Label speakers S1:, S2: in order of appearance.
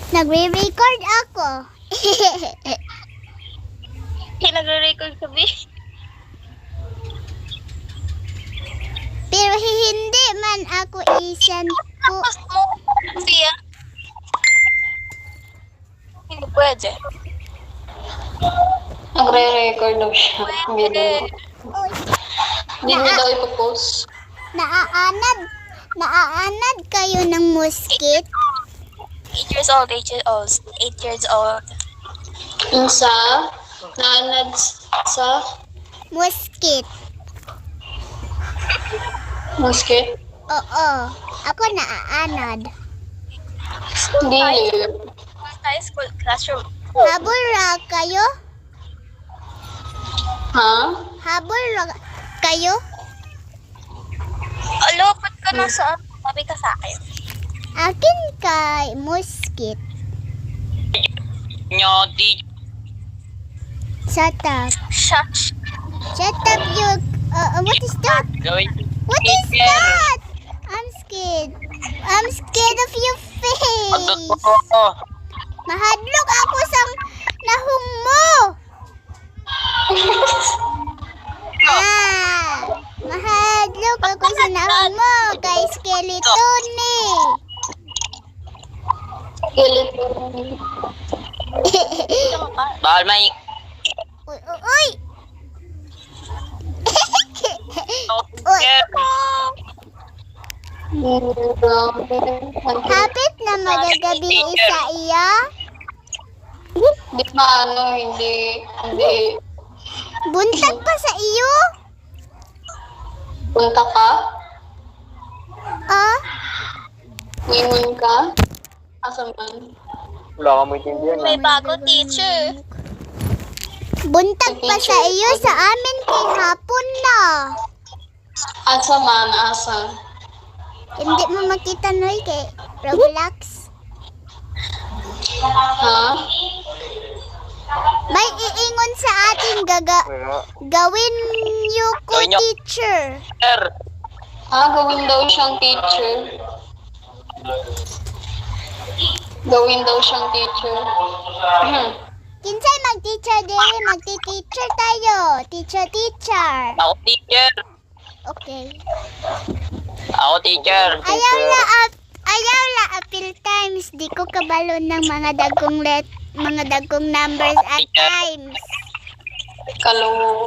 S1: Nagre-record ako.
S2: Nagre-record ka, B.
S1: Pero hindi man ako isend po.
S2: Tapos mo, siya. Hindi pwede.
S3: Nagre-record daw siya.
S2: Pwede.
S1: Uy,
S3: Hindi mo daw ipopost.
S1: naaanad kayo ng muskit?
S2: 8 years old, 8 years old. 8 years old.
S3: Yung sa, naanad sa
S1: Muskit.
S3: musket.
S1: Oo. Ako naaanad.
S3: Hindi.
S2: High school classroom.
S1: Habol ra kayo?
S3: Ha?
S1: Habol ra kayo?
S2: Lupot ka na sa sabi ka sa akin.
S1: Akin kay muskit.
S2: Nyoti.
S1: Shut up.
S2: Shush.
S1: Shut up, you. What is that?
S2: Gawin.
S1: What is that? I'm scared. I'm scared of your face. Mahadlok ako sa nahong mo. Mahadlok ako sa nahong mo kay skeleton eh.
S2: Bawal may.
S1: Uy, uy, uy. Uy. Hapit na magagabi isa iya.
S3: Di ba hindi.
S1: Buntag pa sa iyo.
S3: Punta ka?
S1: Ah,
S3: Ingon ka? Asa man?
S4: Wala ka maintindihan.
S2: May bago teacher.
S1: buntag pa sa iyo sa amin kay hapon na.
S3: Asa man? Asa?
S1: Hindi mo makita noy kay Roblox.
S3: Ha?
S1: May iingon sa atin gawin niyo ko
S2: Gawin niyo.
S1: teacher.
S2: Sir.
S3: Gawin daw siyang teacher. Gawin daw siyang teacher.
S1: Kinsay mag-teacher din, magti-teacher tayo. Teacher.
S2: Ako teacher.
S1: Okay.
S2: Ako teacher.
S1: Ayaw la apil times di ko kabalo ng mga dagkong numbers at times.
S3: Kalo.